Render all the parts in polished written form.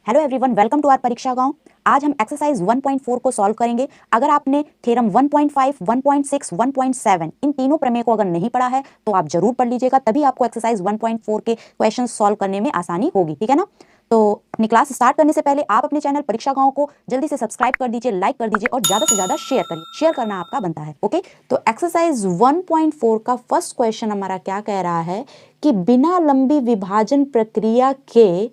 Hello everyone, welcome to our Pariksha Gaon. आज हम exercise 1.4 को सॉल्व करेंगे। अगर आपने थ्योरम 1.5, 1.6, 1.7 इन तीनों प्रमेय को अगर नहीं पढ़ा है तो आप जरूर पढ़ लीजिएगा, तभी आपको एक्सरसाइज 1.4 के क्वेश्चन सॉल्व करने में आसानी होगी, ठीक है ना। तो अपनी क्लास स्टार्ट करने से पहले आप अपने चैनल परीक्षा गांव को जल्दी से सब्सक्राइब कर दीजिए, लाइक कर दीजिए और ज्यादा से ज्यादा शेयर करिए। शेयर करना आपका बनता है, ओके। तो एक्सरसाइज 1.4 का फर्स्ट क्वेश्चन हमारा क्या कह रहा है कि बिना लंबी विभाजन प्रक्रिया के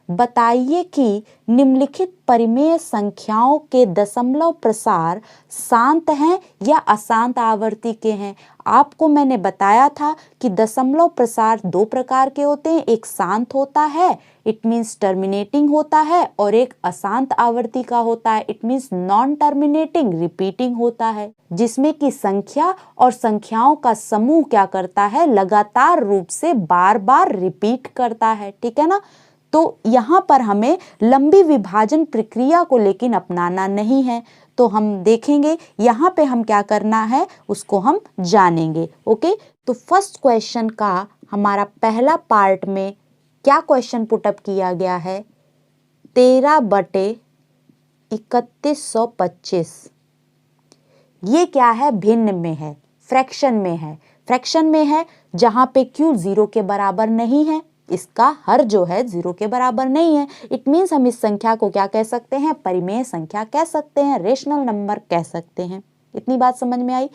बताइए कि निम्नलिखित परिमेय संख्याओं के दशमलव प्रसार शांत हैं या अशांत आवृत्ति के हैं। आपको मैंने बताया था कि दशमलव प्रसार दो प्रकार के होते हैं, एक शांत होता है, इट मीन्स टर्मिनेटिंग होता है, और एक अशांत आवृत्ति का होता है, it means non terminating repeating होता है, जिसमें कि संख्या और संख्याओं का समूह क्या करता है, लगातार रूप से बार बार रिपीट करता है, ठीक है ना। तो यहाँ पर हमें लंबी विभाजन प्रक्रिया को लेकिन अपनाना नहीं है, तो हम देखेंगे यहाँ पे हम क्या करना है उसको हम जानेंगे, ओके। तो फर्स्ट क्वेश्चन का हमारा पहला पार्ट में क्या क्वेश्चन पुटअप किया गया है, 13/3125। ये क्या है, भिन्न में है, फ्रैक्शन में है, फ्रैक्शन में है जहां पे q 0 के बराबर नहीं है, इसका हर जो है 0 के बराबर नहीं है। इट मीन्स हम इस संख्या को क्या कह सकते हैं, परिमेय संख्या कह सकते हैं, रेशनल नंबर कह सकते हैं। इतनी बात समझ में आई।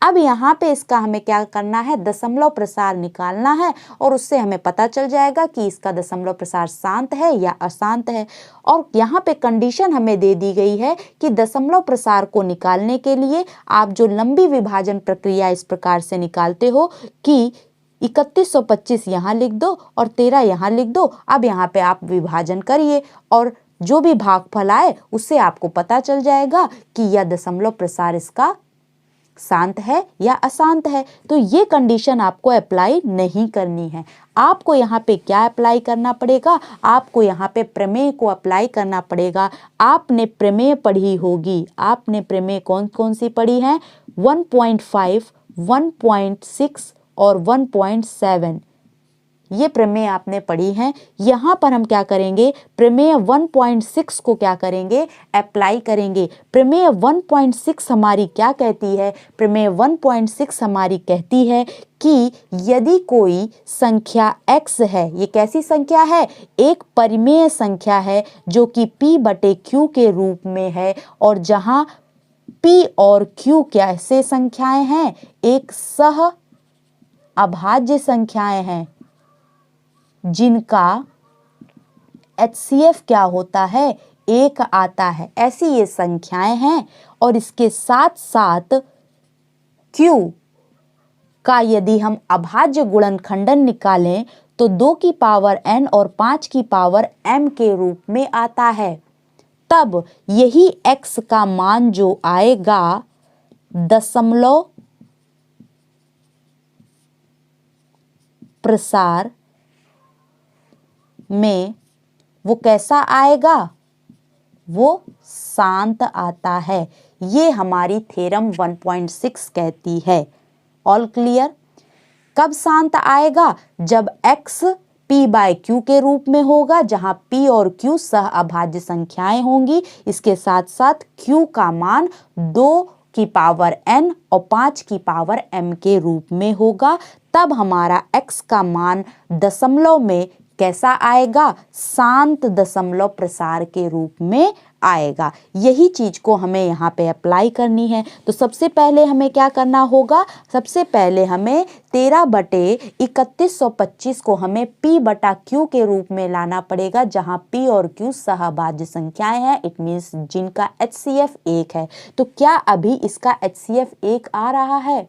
अब यहाँ पे इसका हमें क्या करना है, दशमलव प्रसार निकालना है और उससे हमें पता चल जाएगा कि इसका दशमलव प्रसार शांत है या अशांत है। और यहाँ पे कंडीशन हमें दे दी गई है कि दशमलव प्रसार को निकालने के लिए आप जो लंबी विभाजन प्रक्रिया इस प्रकार से निकालते हो कि 3125 यहाँ लिख दो और 13 यहाँ लिख दो। अब यहाँ पे आप विभाजन करिए और जो भी भागफल आए उससे आपको पता चल जाएगा कि यह दशमलव प्रसार इसका शांत है या अशांत है। तो ये कंडीशन आपको अप्लाई नहीं करनी है। आपको यहाँ पे क्या अप्लाई करना पड़ेगा, आपको यहाँ पे प्रमेय को अप्लाई करना पड़ेगा। आपने प्रमेय पढ़ी होगी, आपने प्रमेय कौन कौन सी पढ़ी है, 1.5, 1.6 और 1.7, ये प्रमेय आपने पढ़ी हैं। यहाँ पर हम क्या करेंगे, प्रमेय 1.6 को क्या करेंगे, अप्लाई करेंगे। प्रमेय 1.6 हमारी क्या कहती है, प्रमेय 1.6 हमारी कहती है कि यदि कोई संख्या x है, ये कैसी संख्या है, एक परिमेय संख्या है जो कि p/q के रूप में है, और जहाँ p और q कैसे संख्याएं हैं, एक सह अभाज्य संख्याएं हैं जिनका HCF क्या होता है, एक आता है, ऐसी ये संख्याएं हैं। और इसके साथ साथ Q का यदि हम अभाज्य गुणनखंडन निकालें तो 2 की पावर n और 5 की पावर m के रूप में आता है। तब यही x का मान जो आएगा दशमलव प्रसार में, वो कैसा आएगा, वो शांत आता है। ये हमारी थ्योरम 1.6 कहती है। All clear. कब शांत आएगा, जब x p/q के रूप में होगा, जहां p और q सह अभाज्य संख्याएं होंगी। इसके साथ साथ q का मान 2 की पावर n और 5 की पावर m के रूप में होगा। तब हमारा x का मान दशमलव में कैसा आएगा, शांत दशमलव प्रसार के रूप में आएगा। यही चीज को हमें यहाँ पे अप्लाई करनी है। तो सबसे पहले हमें क्या करना होगा, सबसे पहले हमें 13/3125 को हमें p/q के रूप में लाना पड़ेगा, जहां p और q सहअभाज्य संख्याएं हैं, इट मीन्स जिनका HCF 1 है। तो क्या अभी इसका HCF 1 आ रहा है,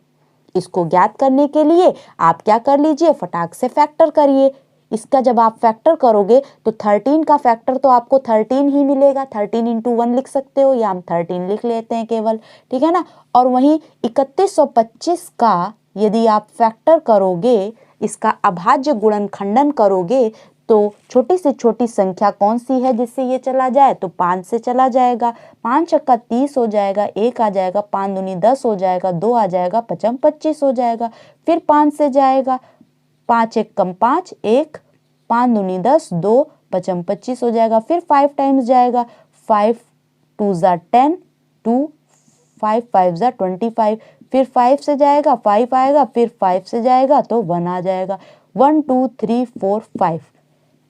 इसको ज्ञात करने के लिए आप क्या कर लीजिए, फटाक से फैक्टर करिए। इसका जब आप फैक्टर करोगे तो 13 का फैक्टर तो आपको 13 ही मिलेगा, 13 × 1 लिख सकते हो, या हम 13 लिख लेते हैं केवल, ठीक है ना। और वहीं 3125 का यदि आप फैक्टर करोगे, इसका अभाज्य गुणनखंडन करोगे, तो छोटी से छोटी संख्या कौन सी है जिससे ये चला जाए, तो 5 से चला जाएगा। 5 छक्का 30 हो जाएगा, 1 आ जाएगा, 5 दूनी 10 हो जाएगा, 2 आ जाएगा, 5 25 हो जाएगा। फिर 5 से जाएगा, 5 1 कम 5 1, 5 दूनी 10 2, पचम 25 हो जाएगा, फिर 5 टाइम्स जाएगा, 5 2 ज़ा 10, 2 5 5 ज़ा 25, फिर 5 से जाएगा 5 आएगा, फिर 5 से जाएगा तो 1 आ जाएगा, 1 2 3 4 5,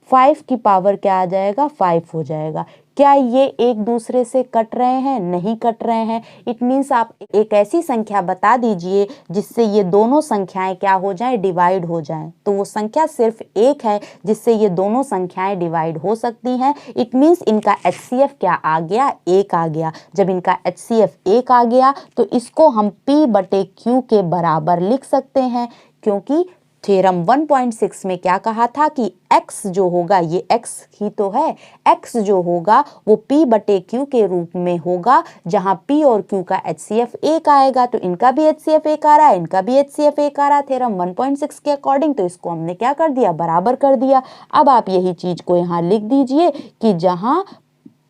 5 की पावर क्या आ जाएगा, 5 हो जाएगा। क्या ये एक दूसरे से कट रहे हैं? नहीं कट रहे हैं। इट मीन्स आप एक ऐसी संख्या बता दीजिए जिससे ये दोनों संख्याएं क्या हो जाएं, डिवाइड हो जाएं। तो वो संख्या सिर्फ एक है जिससे ये दोनों संख्याएं डिवाइड हो सकती हैं। इट मीन्स इनका HCF क्या आ गया, 1 आ गया। जब इनका HCF 1 आ गया तो इसको हम P/Q के बराबर लिख सकते हैं, क्योंकि थ्योरम 1.6 में क्या कहा था कि x जो होगा, ये x ही तो है, x जो होगा वो P/Q के रूप में होगा, जहां P और Q का HCF 1 आएगा। तो इनका भी HCF 1 आ रहा है, इनका भी HCF 1 आ रहा है थ्योरम 1.6 के अकॉर्डिंग। तो इसको हमने क्या कर दिया, बराबर कर दिया। अब आप यही चीज को यहाँ लिख दीजिए कि जहां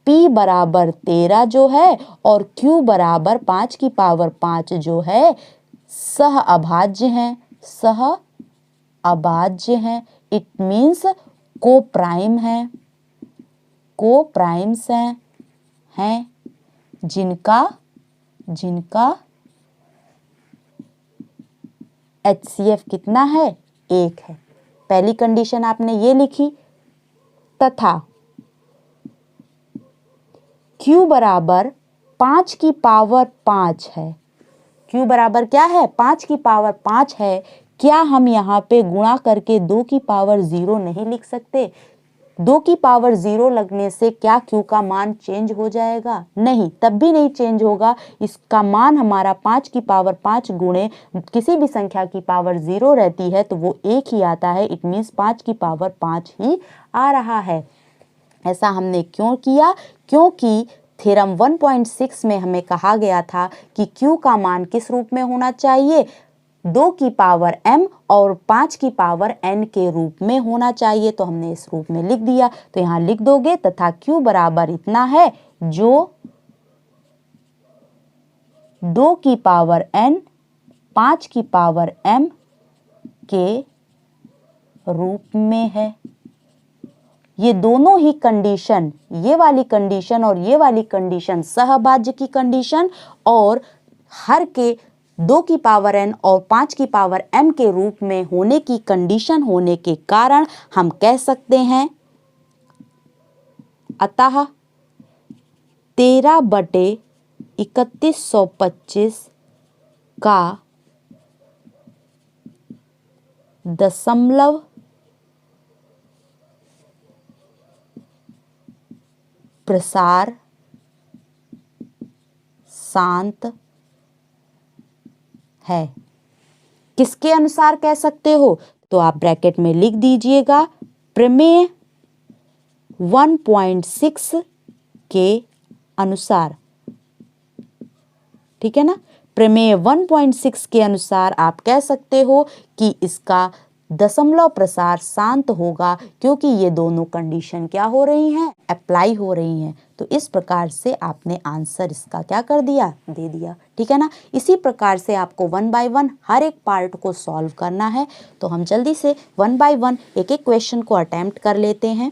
P बराबर 13 जो है और Q बराबर 5 की पावर 5 जो है सह अभाज्य हैं, सह अभाज्य हैं। इट मीन्स को प्राइम है, को प्राइम्स हैं जिनका HCF कितना है, 1 है। पहली कंडीशन आपने ये लिखी, तथा Q बराबर 5 की पावर 5 है। Q बराबर क्या है, 5 की पावर 5 है। क्या हम यहाँ पे गुणा करके 2 की पावर 0 नहीं लिख सकते? 2 की पावर 0 लगने से क्या Q का मान चेंज हो जाएगा? नहीं, तब भी नहीं चेंज होगा। इसका मान हमारा 5 की पावर 5 गुणे किसी भी संख्या की पावर 0 रहती है तो वो 1 ही आता है। इट मीन्स 5 की पावर 5 ही आ रहा है। ऐसा हमने क्यों किया? क्योंकि थ्योरम 1.6 में हमें कहा गया था कि Q का मान किस रूप में होना चाहिए, 2 की पावर m और 5 की पावर n के रूप में होना चाहिए। तो हमने इस रूप में लिख दिया। तो यहाँ लिख दोगे तथा Q बराबर इतना है जो 2 की पावर n 5 की पावर m के रूप में है। ये दोनों ही कंडीशन, ये वाली कंडीशन और ये वाली कंडीशन सहभाज्य की कंडीशन, और हर के 2 की पावर n और 5 की पावर m के रूप में होने की कंडीशन होने के कारण हम कह सकते हैं अतः 13/3125 का दशमलव प्रसार शांत है। किसके अनुसार कह सकते हो? तो आप ब्रैकेट में लिख दीजिएगा प्रमेय 1.6 के अनुसार। ठीक है ना? प्रमेय 1.6 के अनुसार आप कह सकते हो कि इसका दशमलव प्रसार शांत होगा, क्योंकि ये दोनों कंडीशन क्या हो रही हैं, अप्लाई हो रही हैं। तो इस प्रकार से आपने आंसर इसका क्या कर दिया, दे दिया। ठीक है ना? इसी प्रकार से आपको 1 बाय 1 हर एक पार्ट को सॉल्व करना है। तो हम जल्दी से 1 बाय 1 एक एक क्वेश्चन को अटेम्प्ट कर लेते हैं।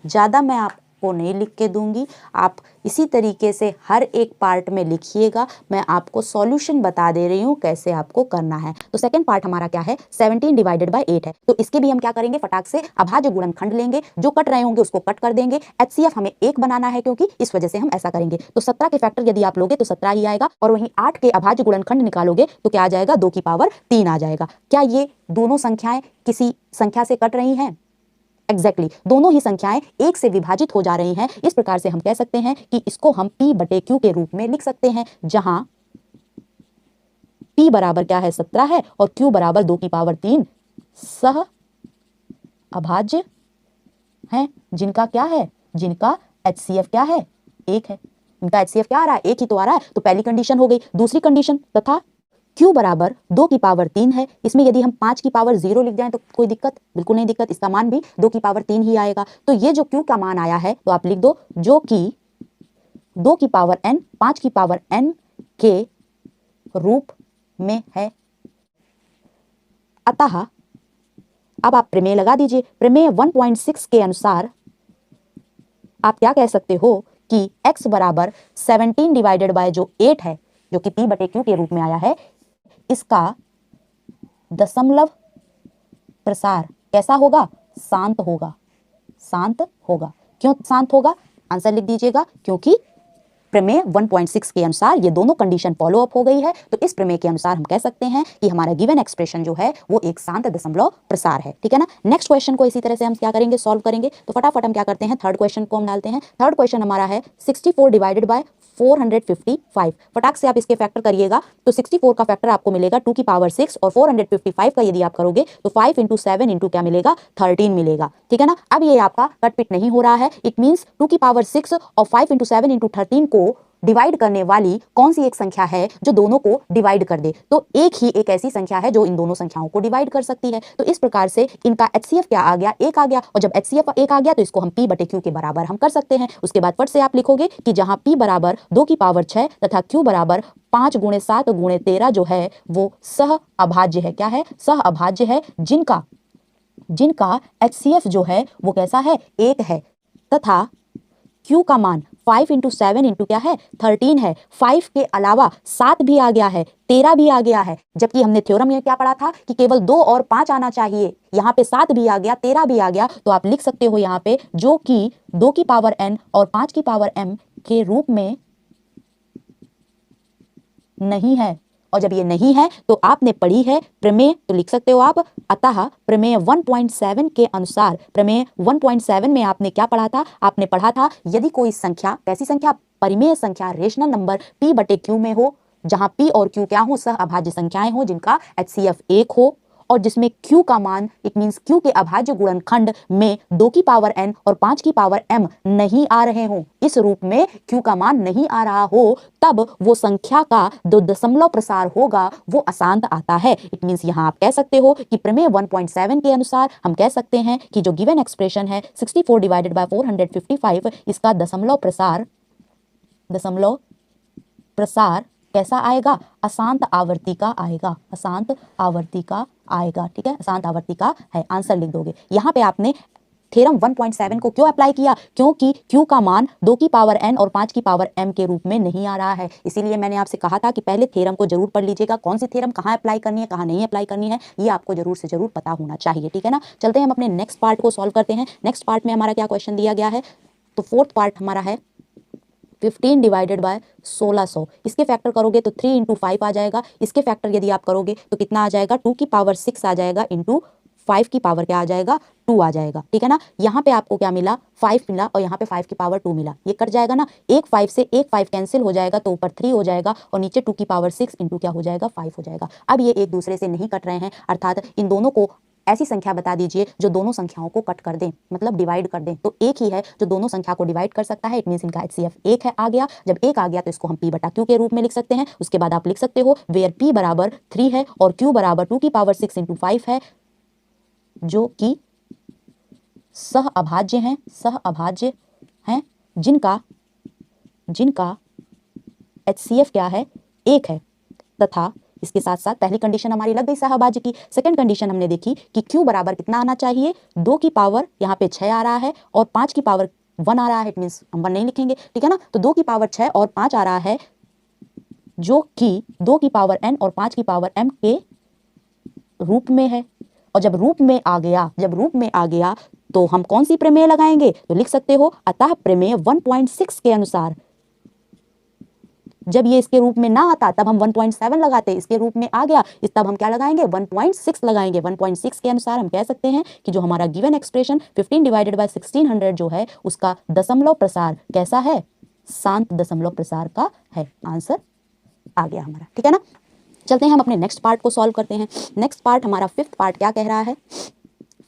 ज़्यादा मैं आपको नहीं लिख के दूंगी, आप इसी तरीके से हर एक पार्ट में लिखिएगा। मैं आपको सॉल्यूशन बता दे रही हूँ कैसे आपको करना है। तो सेकंड पार्ट हमारा क्या है, 17 डिवाइडेड बाय 8 है। तो इसके भी हम क्या करेंगे, फटाक से अभाज्य गुणनखंड लेंगे, जो कट रहे होंगे उसको कट कर देंगे। HCF हमें 1 बनाना है, क्योंकि इस वजह से हम ऐसा करेंगे। तो 17 के फैक्टर यदि आप लोगे तो 17 ही आएगा, और वहीं 8 के अभाज्य गुणनखंड निकालोगे तो क्या आ जाएगा, 2 की पावर 3 आ जाएगा। क्या ये दोनों संख्याएं किसी संख्या से कट रही हैं? एग्जैक्टली दोनों ही संख्याएं 1 से विभाजित हो जा रही हैं। इस प्रकार से हम कह सकते हैं कि इसको हम P/Q के रूप में लिख सकते हैं, जहां P बराबर क्या है, 17 है, और Q बराबर 2 की पावर 3 सह अभाज्य हैं, जिनका क्या है, जिनका HCF क्या है, 1 है। इनका HCF क्या आ रहा है, 1 ही तो आ रहा है। तो पहली कंडीशन हो गई। दूसरी कंडीशन, तथा Q बराबर 2 की पावर 3 है। इसमें यदि हम 5 की पावर 0 लिख जाएं तो कोई दिक्कत, बिल्कुल नहीं दिक्कत। इसका मान भी 2 की पावर 3 ही आएगा। तो ये जो Q का मान आया है तो आप लिख दो, जो कि 2 की पावर n 5 की पावर n के रूप में है। अतः अब आप प्रमेय लगा दीजिए। प्रमेय 1.6 के अनुसार आप क्या कह सकते हो कि x बराबर 17 डिवाइडेड बाय जो 8 है, जो कि p बटे q के रूप में आया है, इसका दशमलव प्रसार कैसा होगा? शांत होगा। शांत होगा। क्यों शांत होगा? आंसर लिख दीजिएगा, क्योंकि प्रमेय 1.6 के अनुसार ये दोनों कंडीशन फॉलो अप हो गई है। तो इस प्रमेय के अनुसार हम कह सकते हैं कि हमारा गिवन एक्सप्रेशन जो है वो एक शांत दशमलव प्रसार है। ठीक है ना। नेक्स्ट क्वेश्चन को इसी तरह से हम क्या करेंगे, सॉल्व करेंगे। तो फटाफट हम क्या करते हैं, थर्ड क्वेश्चन को हम डालते हैं। थर्ड क्वेश्चन हमारा है 64 डिवाइडेड बाय 455। फटाक से आप इसके फैक्टर करिएगा तो 64 का फैक्टर आपको मिलेगा 2 की पावर 6 और 455 का यदि आप करोगे तो 5 इंटू 7 इंटू क्या मिलेगा, 13 मिलेगा। ठीक है ना। अब ये आपका कटपिट नहीं हो रहा है। इट मीन्स 2 की पावर 6 और 5 इंटू 7 इंटू 13 को डिवाइड करने वाली कौन सी एक संख्या है जो दोनों को डिवाइड कर दे? तो एक ही एक ऐसी संख्या है जो इन दोनों संख्याओं को डिवाइड कर सकती है। तो इस प्रकार से इनका HCF क्या आ गया, 1 आ गया। और जब HCF 1 आ गया तो इसको हम P बटे Q के बराबर हम कर सकते हैं। उसके बाद फट से आप लिखोगे कि जहां P बराबर 2 की पावर 6 तथा Q बराबर 5 गुणे 7 गुणे 13 जो है वो सह अभाज्य है। क्या है? सह अभाज्य है, जिनका HCF जो है वो कैसा है, 1 है, तथा Q का मान 5 इंटू 7 इंटू क्या है, 13 है। 5 के अलावा 7 भी आ गया है, 13 भी आ गया है। जबकि हमने थ्योरम में क्या पढ़ा था कि केवल 2 और 5 आना चाहिए। यहाँ पे 7 भी आ गया, 13 भी आ गया। तो आप लिख सकते हो यहाँ पे जो कि 2 की पावर n और 5 की पावर m के रूप में नहीं है। और जब ये नहीं है तो आपने पढ़ी है प्रमेय, तो लिख सकते हो आप। अतः प्रमेय 1.7 के अनुसार, प्रमेय 1.7 में आपने क्या पढ़ा था? आपने पढ़ा था यदि कोई संख्या, कैसी संख्या, परिमेय संख्या, रेशनल नंबर P बटे Q में हो, जहां P और Q क्या हो, सह अभाज्य संख्याएं हो, जिनका HCF 1 हो, और जिसमें Q का मान, इट मींस Q के अभाज्य गुणनखंड में 2 की पावर n और 5 की पावर m नहीं आ रहे हों, इस रूप में Q का मान नहीं आ रहा हो, तब वो संख्या का जो दशमलव प्रसार होगा वो अशांत आता है। इट मींस यहाँ आप कह सकते हो कि प्रमेय 1.7 के अनुसार हम कह सकते हैं कि जो गिवन एक्सप्रेशन है 64 डिवाइडेड बाय 455, इसका दशमलव प्रसार कैसा आएगा, अशांत आवर्ती का आएगा, अशांत आवर्ती का आएगा। ठीक है, अशांत आवर्ती का है। आंसर लिख दोगे। यहाँ पे आपने थ्योरम 1.7 को क्यों अप्लाई किया? क्योंकि Q का मान 2 की पावर n और 5 की पावर m के रूप में नहीं आ रहा है। इसीलिए मैंने आपसे कहा था कि पहले थ्योरम को जरूर पढ़ लीजिएगा। कौन सी थ्योरम कहाँ अप्लाई करनी है, कहाँ नहीं अप्लाई करनी है, ये आपको जरूर से जरूर पता होना चाहिए। ठीक है ना। चलते हैं हम अपने नेक्स्ट पार्ट को सॉल्व करते हैं। नेक्स्ट पार्ट में हमारा क्या क्वेश्चन दिया गया है? तो फोर्थ पार्ट हमारा है 15 डिवाइडेड बाय 1600। इसके फैक्टर करोगे तो 3 इंटू 5 आ जाएगा। इसके फैक्टर यदि आप करोगे तो कितना आ जाएगा, 2 की पावर 6 आ जाएगा इंटू 5 की पावर क्या आ जाएगा, 2 आ जाएगा। ठीक है ना। यहाँ पे आपको क्या मिला, 5 मिला, और यहाँ पे 5 की पावर 2 मिला। ये कट जाएगा ना, एक 5 से एक 5 कैंसिल हो जाएगा, तो ऊपर 3 हो जाएगा और नीचे 2 की पावर 6 इंटू क्या हो जाएगा, 5 हो जाएगा। अब ये एक दूसरे से नहीं कट रहे हैं, अर्थात इन दोनों को ऐसी संख्या बता दीजिए जो दोनों संख्याओं को कट कर दें, मतलब डिवाइड कर दें। तो एक ही है जो दोनों संख्या को डिवाइड कर सकता है। इट मींस इनका HCF 1 है, आ गया। जब 1 आ गया तो इसको हम P बटा Q के रूप में लिख सकते हैं। उसके बाद आप लिख सकते हो वेयर P बराबर 3 है और Q बराबर 2 की पावर 6 इंटू 5 है, जो कि सह अभाज्य हैं, जिनका HCF क्या है, 1 है। तथा इसके साथ साथ पहली कंडीशन हमारी लग गई सहअभाज्य की। सेकंड कंडीशन हमने देखी कि Q बराबर कितना आना चाहिए, 2 की पावर यहाँ पे 6 आ रहा है और 5 की पावर 1 आ रहा है। इट मींस हम 1 नहीं लिखेंगे। ठीक है ना। तो 2 की पावर 6 और 5 आ रहा है, जो कि 2 की पावर n और 5 की पावर m के रूप में है। और जब रूप में आ गया तो हम कौन सी प्रमेय लगाएंगे? तो लिख सकते हो अतः प्रमेय 1.6 के अनुसार, जब ये इसके रूप में ना आता तब हम 1.7 लगाते, इसके रूप में आ गया इस तब हम क्या लगाएंगे, 1.6 लगाएंगे। 1.6 के अनुसार हम कह सकते हैं कि जो हमारा गिवन एक्सप्रेशन 15 डिवाइडेड बाय 1600 जो है उसका दशमलव प्रसार कैसा है, शांत दशमलव प्रसार का है। आंसर आ गया हमारा। ठीक है ना। चलते हैं हम अपने नेक्स्ट पार्ट को सॉल्व करते हैं। नेक्स्ट पार्ट हमारा फिफ्थ पार्ट क्या कह रहा है?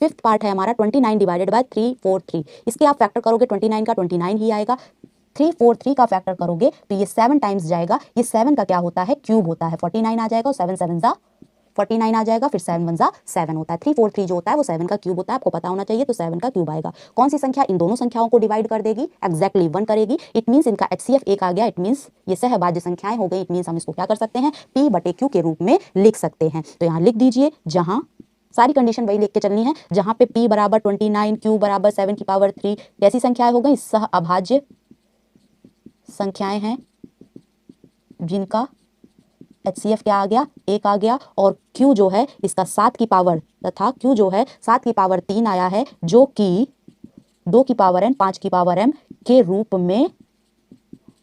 फिफ्थ पार्ट है हमारा 29 डिवाइडेड बाय 343। इसके आप फैक्टर करोगे 29 का 29 ही आएगा। 343 का फैक्टर करोगे तो ये 7 टाइम्स जाएगा। ये 7 का क्या होता है, क्यूब होता है। 49 आ जाएगा और 7 7 जा 49 आ जाएगा, फिर 7 1 जा 7 होता है। 343 जो होता है वो 7 का क्यूब होता है, आपको पता होना चाहिए। तो 7 का क्यूब आएगा। कौन सी संख्या इन दोनों संख्याओं को डिवाइड कर देगी? एग्जैक्टली 1 करेगी। इट मींस इनका HCF 1 आ गया। इट मींस ये सहअभाज्य संख्याएं हो गई। इट मींस हम इसको क्या कर सकते हैं, P बटे Q के रूप में लिख सकते हैं। तो यहाँ लिख दीजिए, जहां सारी कंडीशन वही लिख के चलनी है। जहां पे p बराबर 29, q बराबर 7 की पावर 3 कैसी संख्याएं हो गई, सह अभाज्य संख्याएं हैं जिनका HCF क्या आ गया, 1 आ गया, और Q जो है इसका 7 की पावर तथा Q जो है 7 की पावर 3 आया है, जो कि 2 की पावर n 5 की पावर m के रूप में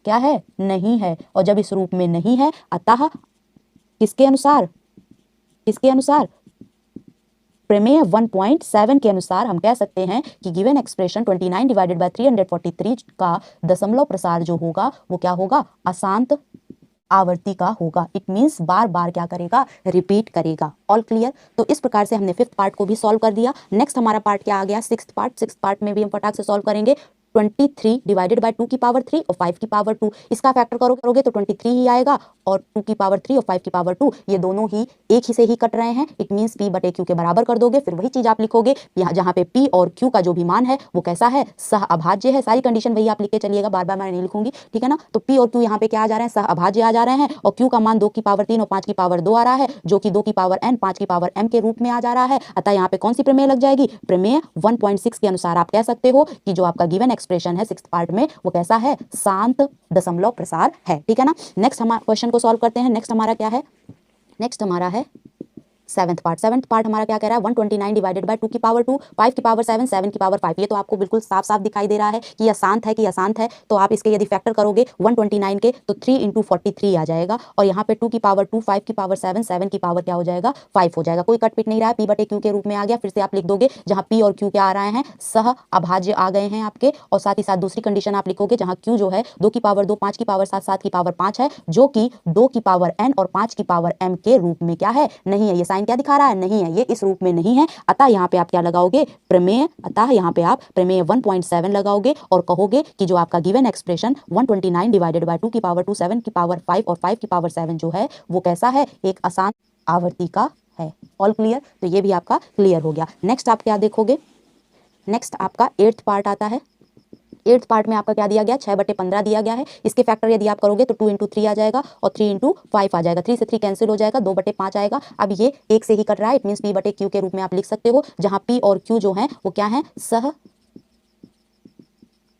क्या है, नहीं है। और जब इस रूप में नहीं है, अतः किसके अनुसार, किसके अनुसार, प्रमेय 1.7 के अनुसार हम कह सकते हैं कि गिवन एक्सप्रेशन 29 डिवाइडेड बाय 343 का दशमलव प्रसार जो होगा वो क्या होगा, अशांत आवर्ती का होगा। इट मीन्स बार बार क्या करेगा, रिपीट करेगा। All clear. तो इस प्रकार से हमने 5th पार्ट को भी सॉल्व कर दिया। नेक्स्ट हमारा पार्ट क्या आ गया, 6th पार्ट। 6th पार्ट में भी हम फटाक से सॉल्व करेंगे। 23 डिवाइडेड बाय 2 की पावर 3 और 5 की पावर 2, इसका फैक्टर करोगे तो 23 ही आएगा, और 2 की पावर 3 और 5 की पावर 2 ये दोनों ही एक ही से ही कट रहे हैं। इट मीन्स p बटे q के बराबर कर दोगे। फिर वही चीज आप लिखोगे यहाँ, जहाँ पे p और q का जो भी मान है वो कैसा है, सह अभाज्य है। सारी कंडीशन वही आप लिख के चलिएगा, बार बार मैं नहीं लिखूंगी, ठीक है ना। तो p और q यहाँ पे क्या आ जा रहे हैं, सह अभाज्य आ जा रहे हैं, और q का मान 2 की पावर 3 और 5 की पावर 2 आ रहा है, जो कि 2 की पावर n 5 की पावर m के रूप में आ जा रहा है। अतः यहाँ पे कौन सी प्रमेय लग जाएगी, प्रमेय 1.6 के अनुसार आप कह सकते हो कि जो आपका गिवन एक्सप्रेशन है 6th पार्ट में वो कैसा है, शांत दशमलव प्रसार है, ठीक है ना। नेक्स्ट हम क्वेश्चन को सॉल्व करते हैं। नेक्स्ट हमारा क्या है, नेक्स्ट हमारा है 7th पार्ट। 7th पार्ट हमारा क्या कह रहा है, 129 डिवाइडेड बाय 2 की पावर 2, 5 की पावर 7, 7 की पावर 5। ये तो आपको बिल्कुल साफ साफ दिखाई दे रहा है कि अशांत है, कि अशांत है। तो आप इसके यदि फैक्टर करोगे 129 के तो 3 × 43 आ जाएगा, और यहाँ पे 2 की पावर 2, 5 की पावर 7, 7 की पावर क्या हो जाएगा, 5 हो जाएगा। कोई कट पिट नहीं रहा है, p बटे q के रूप में आ गया। फिर से आप लिख दोगे, जहाँ p और q क्या आ रहे हैं, सह अभाज्य आ गए हैं आपके, और साथ ही साथ दूसरी कंडीशन आप लिखोगे जहाँ q जो है 2 की पावर 2, 5 की पावर 7, 7 की पावर 5 है, जो कि 2 की पावर n और 5 की पावर m के रूप में क्या है, नहीं है। ये साइन क्या दिखा रहा है, नहीं है, ये इस रूप में नहीं है। अतः यहाँ पे आप क्या लगाओगे, प्रमेय, अतः यहाँ पे आप प्रमेय 1.7 लगाओगे और कहोगे कि जो आपका गिवन एक्सप्रेशन 129 डिवाइडेड बाय 2 की पावर 2, 7 की पावर 5 और 5 की पावर 7 जो है वो कैसा है, एक अशांत आवर्ती का है। All clear. तो ये भी आपका क्लियर हो गया। नेक्स्ट आप क्या देखोगे, नेक्स्ट आपका 8th पार्ट आता है। 8th पार्ट में आपका क्या दिया गया, 6/15 दिया गया है। इसके फैक्टर यदि आप करोगे तो 2 × 3 आ जाएगा, और 3 × 5 आ जाएगा। 3 से 3 कैंसिल हो जाएगा, 2/5 आएगा। अब ये एक से ही कट रहा है, इट मीन्स p बटे q के रूप में आप लिख सकते हो, जहां p और q जो है वो क्या है, सह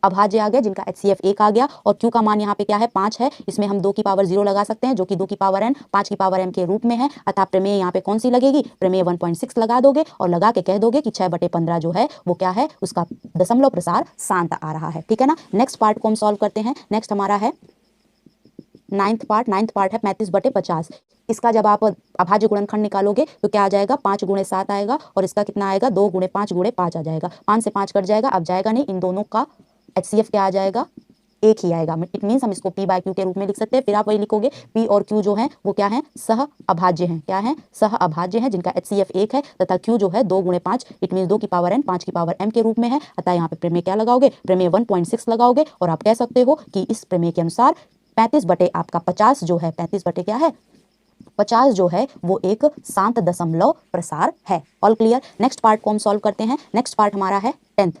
अभाज्य आ गया, जिनका HCF 1 आ गया, और q का मान यहाँ पे क्या है, 5 है। इसमें हम 2 की पावर 0 लगा सकते हैं, जो कि 2 की पावर n 5 की पावर m के रूप में है। अतः प्रमेय यहाँ पे कौन सी लगेगी, प्रमेय 1.6 लगा दोगे, और लगा के कह दोगे कि 6/15 जो है वो क्या है, उसका दशमलव प्रसार शांत आ रहा है, ठीक है ना। नेक्स्ट पार्ट को हम सॉल्व करते हैं। नेक्स्ट हमारा है 9th पार्ट। 9th पार्ट है 35/50। इसका जब आप अभाज्य गुणनखंड निकालोगे तो क्या आ जाएगा, 5 × 7 आएगा, और इसका कितना आएगा, 2 × 5 × 5 आ जाएगा। 5 से 5 कट जाएगा, अब जाएगा नहीं, इन दोनों का HCF क्या आ जाएगा, एक ही आएगा। इट मीन्स हम इसको p बाय q के रूप में लिख सकते हैं। फिर आप वही लिखोगे, p और q जो है वो क्या है, सह अभाज्य हैं। क्या है, सह अभाज्य हैं, जिनका HCF 1 है, तथा q जो है 2 × 5, इट मीन्स 2 की पावर n 5 की पावर m के रूप में है। अतः यहाँ पे प्रमेय क्या लगाओगे, प्रमेय 1.6 लगाओगे, और आप कह सकते हो कि इस प्रमेय के अनुसार 35 बटे आपका 50 जो है, 35 बटे क्या है, 50 जो है वो एक शांत दशमलव प्रसार है। All clear. नेक्स्ट पार्ट को हम सॉल्व करते हैं। नेक्स्ट पार्ट हमारा है 10th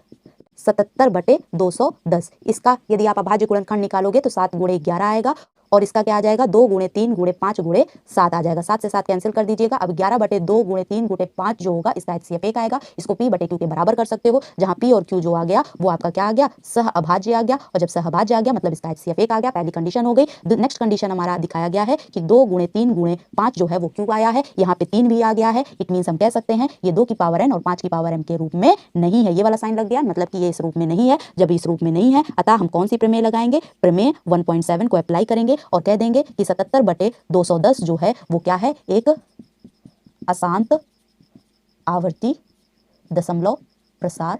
77/210। इसका यदि आप अभाज्य गुणनखंड निकालोगे तो 7 × 11 आएगा, और इसका क्या आ जाएगा, 2 × 3 × 5 × 7 आ जाएगा। 7 से 7 कैंसिल कर दीजिएगा। अब 11/2 × 3 × 5 जो होगा, इसका HCF 1 आएगा। इसको p बटे q के बराबर कर सकते हो, जहां p और q जो आ गया वो आपका क्या आ गया, सह अभाज्य आ गया, और जब सह अभाज्य आ गया मतलब इसका HCF 1 आ गया। पहली कंडीशन हो गई। नेक्स्ट कंडीशन हमारा दिखाया गया है कि 2 × 3 × 5 जो है वो q आया है, यहाँ पे 3 भी आ गया है। इट मीन्स हम कह सकते हैं ये 2 की पावर n और 5 की पावर m के रूप में नहीं है। ये वाला साइन लग गया, मतलब कि ये इस रूप में नहीं है। जब इस रूप में नहीं है, अतः हम कौन सी प्रमेय लगाएंगे, प्रमेय 1.7 को अप्लाई करेंगे, और कह देंगे कि 77/210 जो है वो क्या है, एक अशांत आवर्ती दशमलव प्रसार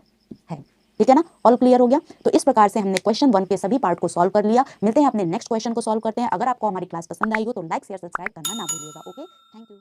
है, ठीक है ना। ऑल क्लियर हो गया। तो इस प्रकार से हमने क्वेश्चन 1 के सभी पार्ट को सॉल्व कर लिया। मिलते हैं अपने नेक्स्ट क्वेश्चन को सॉल्व करते हैं। अगर आपको हमारी क्लास पसंद आई हो तो लाइक शेयर सब्सक्राइब करना ना भूलिएगा। Okay, thank you.